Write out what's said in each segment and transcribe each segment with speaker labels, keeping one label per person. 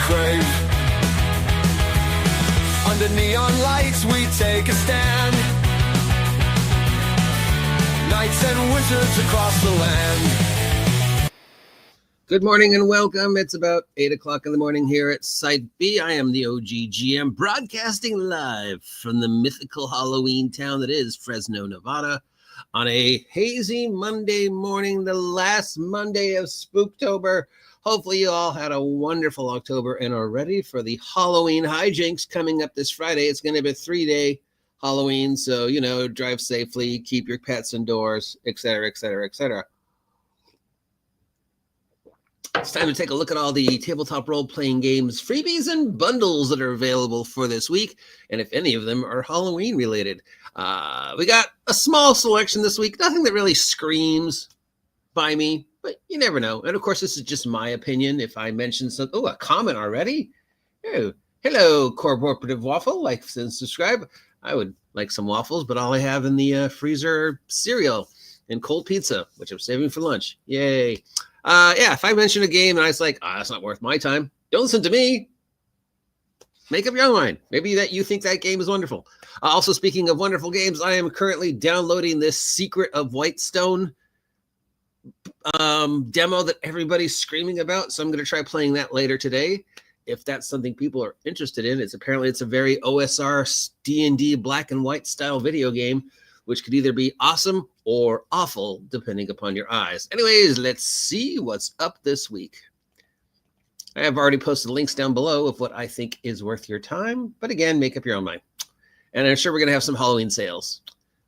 Speaker 1: crave. Under neon lights we take a stand. Knights and wizards across the land.
Speaker 2: Good morning and welcome. It's about 8 o'clock in the morning here at Site B. I am the OGGM, broadcasting live from the mythical Halloween town that is Fresno, Nevada, on a hazy Monday morning, the last Monday of Spooktober. Hopefully you all had a wonderful October and are ready for the Halloween hijinks coming up this Friday. It's going to be a 3-day Halloween, so, drive safely, keep your pets indoors, etc., etc., etc. It's time to take a look at all the tabletop role-playing games, freebies, and bundles that are available for this week, and if any of them are Halloween-related. We got a small selection this week, nothing that really screams by me, but you never know. And, of course, this is just my opinion. If I mention something... Oh, a comment already? Oh, hello, Cooperative Waffle. Like and subscribe. I would like some waffles, but all I have in the freezer are cereal and cold pizza, which I'm saving for lunch. Yay. If I mention a game and I was like, that's not worth my time, don't listen to me. Make up your own mind. Maybe that you think that game is wonderful. Also, speaking of wonderful games, I am currently downloading this Secret of Whitestone demo that everybody's screaming about. So I'm going to try playing that later today. If that's something people are interested in, it's a very OSR D&D black and white style video game, which could either be awesome or awful, depending upon your eyes. Anyways, let's see what's up this week. I have already posted links down below of what I think is worth your time, but again, make up your own mind. And I'm sure we're going to have some Halloween sales.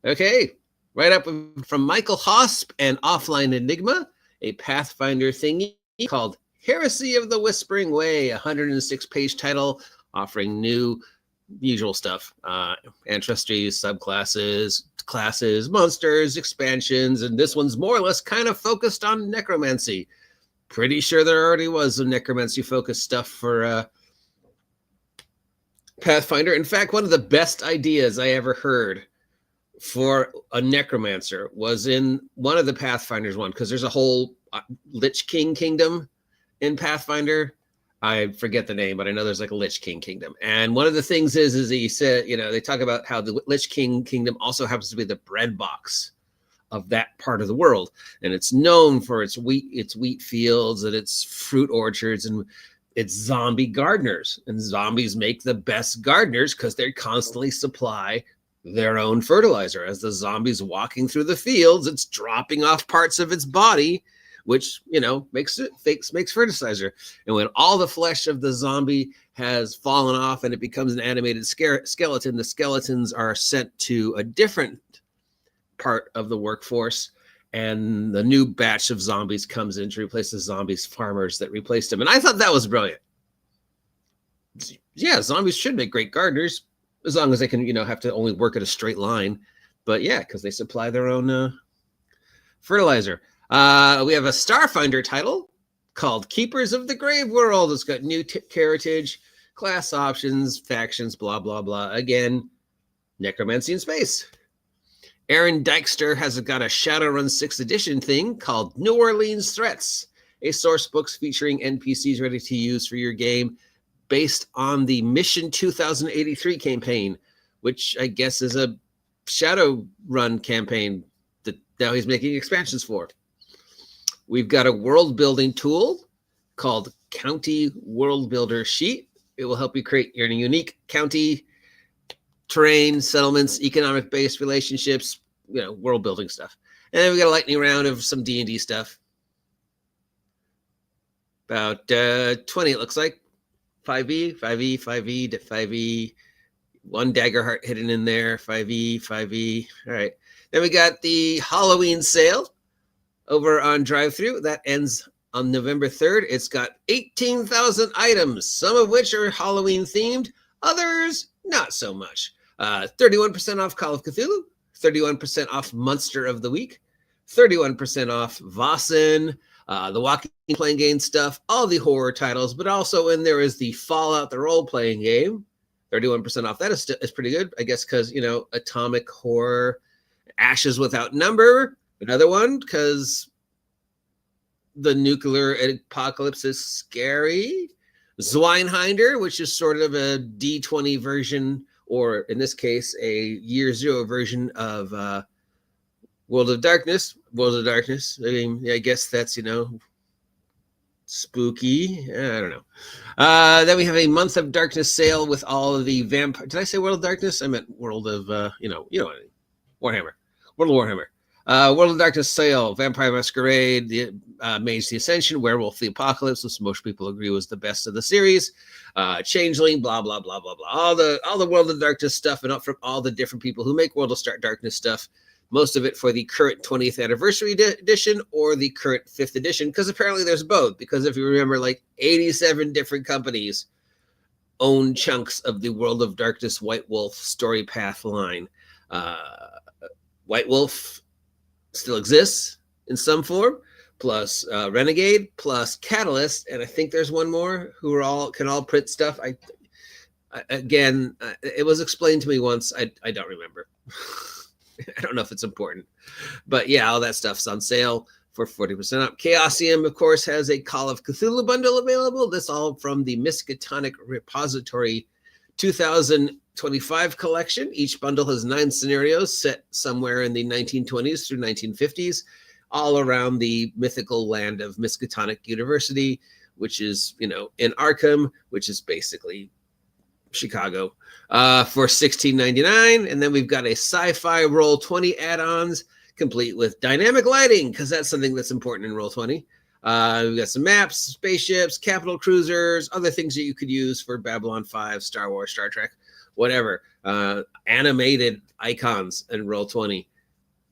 Speaker 2: Okay, right up from Michael Hosp and Offline Enigma, a Pathfinder thingy called Heresy of the Whispering Way, a 106-page title offering new usual stuff, ancestries, subclasses, classes, monsters, expansions, and this one's more or less kind of focused on necromancy. Pretty sure there already was some necromancy-focused stuff for Pathfinder. In fact, one of the best ideas I ever heard for a necromancer was in one of the Pathfinders one, because there's a whole Lich King kingdom in Pathfinder. I forget the name, but I know there's like a Lich King kingdom. And one of the things is he said, they talk about how the Lich King kingdom also happens to be the bread box of that part of the world. And it's known for its wheat fields and its fruit orchards and its zombie gardeners. And zombies make the best gardeners because they constantly supply their own fertilizer. As the zombies walking through the fields, it's dropping off parts of its body, which, makes fertilizer. And when all the flesh of the zombie has fallen off and it becomes an animated skeleton, the skeletons are sent to a different part of the workforce, and the new batch of zombies comes in to replace the zombies farmers that replaced them. And I thought that was brilliant. Yeah, zombies should make great gardeners, as long as they can, have to only work at a straight line. But yeah, because they supply their own fertilizer. We have a Starfinder title called Keepers of the Grave World. It's got new heritage, class options, factions, blah, blah, blah. Again, necromancy in space. Aaron Dykstra has got a Shadowrun 6th edition thing called New Orleans Threats, a source books featuring NPCs ready to use for your game based on the Mission 2083 campaign, which I guess is a Shadowrun campaign that now he's making expansions for. We've got a world building tool called County World Builder Sheet. It will help you create your unique county, terrain, settlements, economic-based relationships, world building stuff. And then we got a lightning round of some D&D stuff. About 20, it looks like. 5e, 5e, 5e, 5e, one dagger heart hidden in there, 5e, 5e. All right. Then we got the Halloween sale over on Drive-Thru. That ends on November 3rd. It's got 18,000 items, some of which are Halloween themed, others not so much. 31% off Call of Cthulhu, 31% off Monster of the Week, 31% off Vossen, the walking playing game stuff, all the horror titles, but also in there is the Fallout, the role-playing game, 31% off. That is pretty good, I guess, because, Atomic Horror, Ashes Without Number, another one, because the nuclear apocalypse is scary. Zweinhinder, which is sort of a D20 version, or in this case, a year zero version of World of Darkness. World of Darkness. I mean, I guess that's, spooky. I don't know. Then we have a Month of Darkness sale with all of the vampire. Did I say World of Darkness? I meant World of, what I mean. Warhammer. World of Warhammer. World of Darkness sale, Vampire Masquerade, the Mage the Ascension, Werewolf the Apocalypse, which most people agree was the best of the series. Changeling, blah blah blah blah blah. All the World of Darkness stuff, and up from all the different people who make World of Darkness stuff. Most of it for the current 20th anniversary edition or the current 5th edition, because apparently there's both. Because if you remember, like 87 different companies own chunks of the World of Darkness White Wolf story path line. White Wolf still exists in some form, plus Renegade, plus Catalyst, and I think there's one more who can all print stuff. It was explained to me once. I don't remember. I don't know if it's important, but yeah, all that stuff's on sale for 40% up. Chaosium, of course, has a Call of Cthulhu bundle available. This all from the Miskatonic Repository 2025 collection. Each bundle has 9 scenarios set somewhere in the 1920s through 1950s, all around the mythical land of Miskatonic University, which is, in Arkham, which is basically Chicago, for $16.99. And then we've got a sci-fi Roll20 add-ons complete with dynamic lighting, because that's something that's important in Roll20. We've got some maps, spaceships, capital cruisers, other things that you could use for Babylon 5, Star Wars, Star Trek, whatever. Animated icons in Roll20.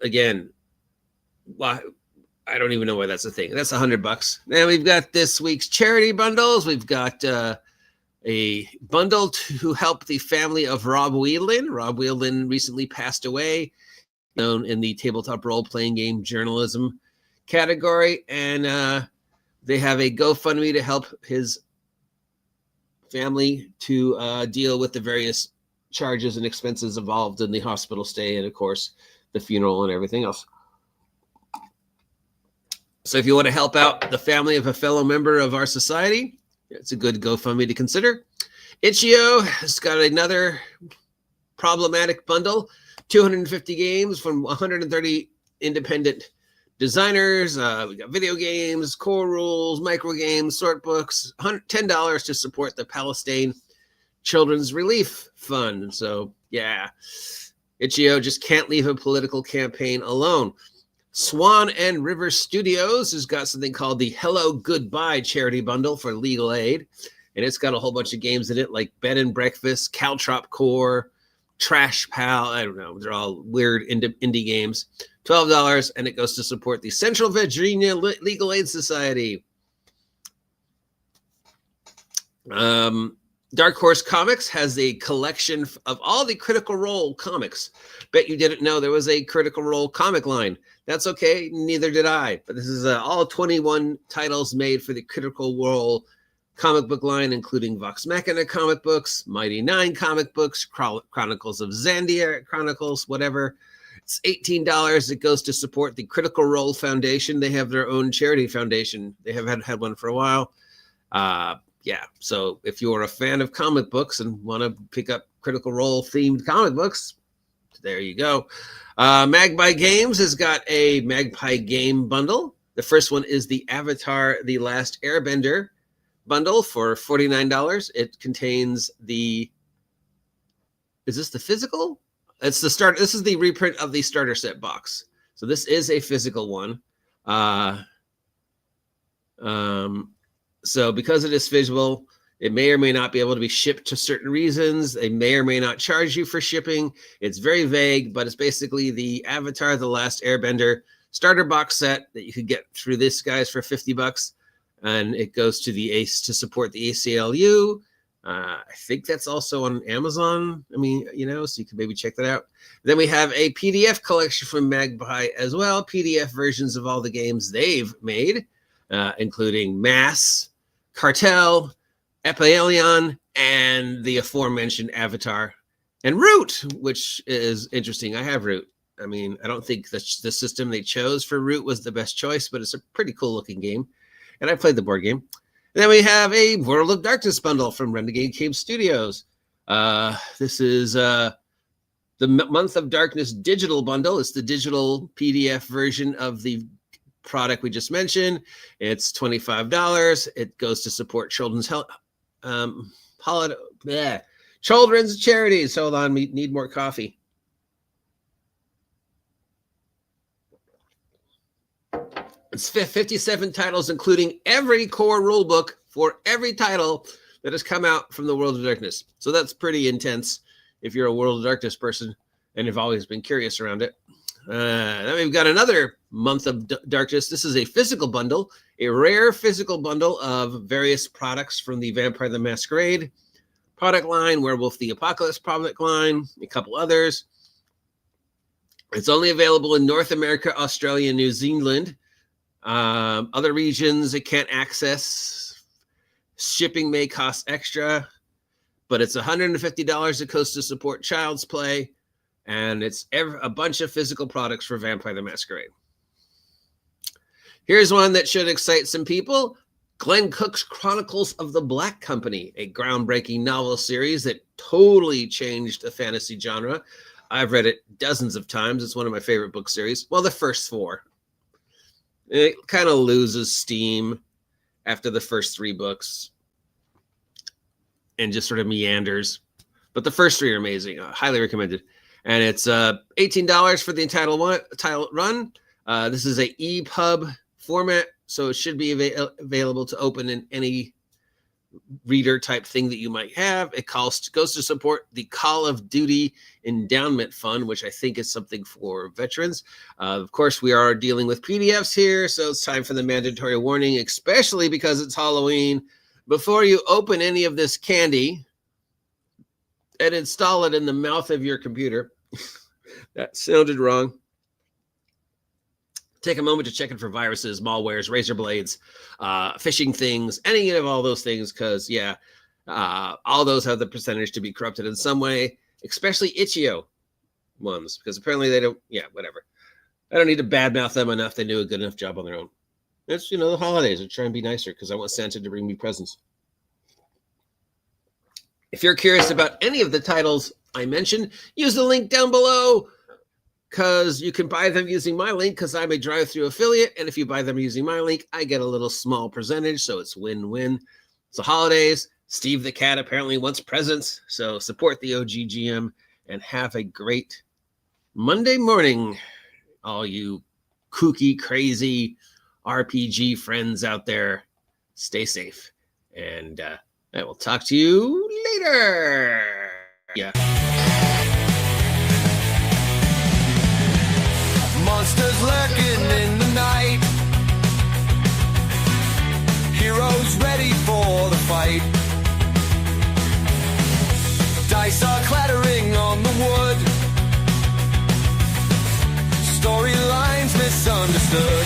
Speaker 2: Again, well, I don't even know why that's a thing. That's $100. Then we've got this week's charity bundles. We've got a bundle to help the family of Rob Whelan. Rob Whelan recently passed away, known in the tabletop role-playing game journalism category, and they have a GoFundMe to help his family to deal with the various charges and expenses involved in the hospital stay, and of course the funeral and everything else. So if you want to help out the family of a fellow member of our society, it's a good GoFundMe to consider. Itch.io has got another problematic bundle, 250 games from 130 independent designers. We got video games, core rules, micro games, sort books, $10 to support the Palestine Children's Relief Fund. So yeah, Itch.io just can't leave a political campaign alone. Swan and River Studios has got something called the Hello Goodbye charity bundle for legal aid. And it's got a whole bunch of games in it, like Bed and Breakfast, Caltrop Core, Trash Pal. I don't know. They're all weird indie games. $12, and it goes to support the Central Virginia Legal Aid Society. Dark Horse Comics has a collection of all the Critical Role comics. Bet you didn't know there was a Critical Role comic line. That's okay. Neither did I. But this is all 21 titles made for the Critical Role comic book line, including Vox Machina comic books, Mighty Nine comic books, Chronicles of Zandia Chronicles, whatever. It's $18. It goes to support the Critical Role Foundation. They have their own charity foundation. They have had one for a while. Yeah, so if you're a fan of comic books and want to pick up Critical Role themed comic books, there you go. Magpie Games has got a Magpie game bundle. The first one is the Avatar: The Last Airbender bundle for $49. It contains the... Is this the physical? It's the start. This is the reprint of the starter set box. So this is a physical one. So because it is visual, it may or may not be able to be shipped to certain reasons. They may or may not charge you for shipping. It's very vague, but it's basically the Avatar: The Last Airbender starter box set that you could get through this, guys, for $50. And it goes to the ACE to support the ACLU. I think that's also on Amazon. I mean, so you can maybe check that out. Then we have a PDF collection from Magpie as well, PDF versions of all the games they've made, including Mass, Cartel, Epalion, and the aforementioned Avatar, and Root, which is interesting. I have Root. I mean, I don't think the system they chose for Root was the best choice, but it's a pretty cool looking game. And I played the board game. Then we have a World of Darkness bundle from Renegade Cave Studios. This is the Month of Darkness digital bundle. It's the digital PDF version of the product we just mentioned. It's $25. It goes to support children's children's charities. Hold on, we need more coffee. It's 57 titles, including every core rulebook for every title that has come out from the World of Darkness. So that's pretty intense if you're a World of Darkness person and have always been curious around it. Then we've got another Month of Darkness. This is a physical bundle, a rare physical bundle of various products from the Vampire the Masquerade product line, Werewolf the Apocalypse product line, a couple others. It's only available in North America, Australia, New Zealand. Other regions it can't access. Shipping may cost extra, but it's $150 it costs to support Child's Play, and it's a bunch of physical products for Vampire the Masquerade. Here's one that should excite some people. Glenn Cook's Chronicles of the Black Company, a groundbreaking novel series that totally changed the fantasy genre. I've read it dozens of times. It's one of my favorite book series. Well, the first 4. It kind of loses steam after the first 3 books and just sort of meanders. But the first 3 are amazing. Highly recommended. And it's $18 for the title run. This is a EPUB format, so it should be available to open in any reader type thing that you might have. It goes to support the Call of Duty Endowment Fund, which I think is something for veterans. Of course, we are dealing with PDFs here, so it's time for the mandatory warning, especially because it's Halloween. Before you open any of this candy and install it in the mouth of your computer, that sounded wrong. Take a moment to check it for viruses, malwares, razor blades, phishing things, any of all those things, because, all those have the percentage to be corrupted in some way, especially Itch.io ones, because apparently they don't, whatever. I don't need to badmouth them enough. They do a good enough job on their own. It's, the holidays. I try and be nicer because I want Santa to bring me presents. If you're curious about any of the titles I mentioned, use the link down below, because you can buy them using my link because I'm a drive-through affiliate. And if you buy them using my link, I get a little small percentage. So it's win-win. It's the holidays. Steve the Cat apparently wants presents. So support the OGGM and have a great Monday morning, all you kooky, crazy RPG friends out there. Stay safe. And I will talk to you later. Yeah.
Speaker 1: Monsters lurking in the night. Heroes ready for the fight. Dice are clattering on the wood. Storylines misunderstood.